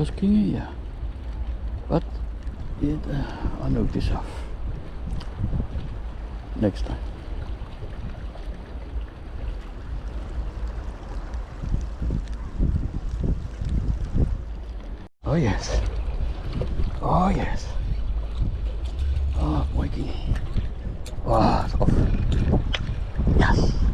Kaskingen, yeah. But I know this off. Next time. Oh yes. Oh yes. Oh, mooi. Oh, tof. Yes.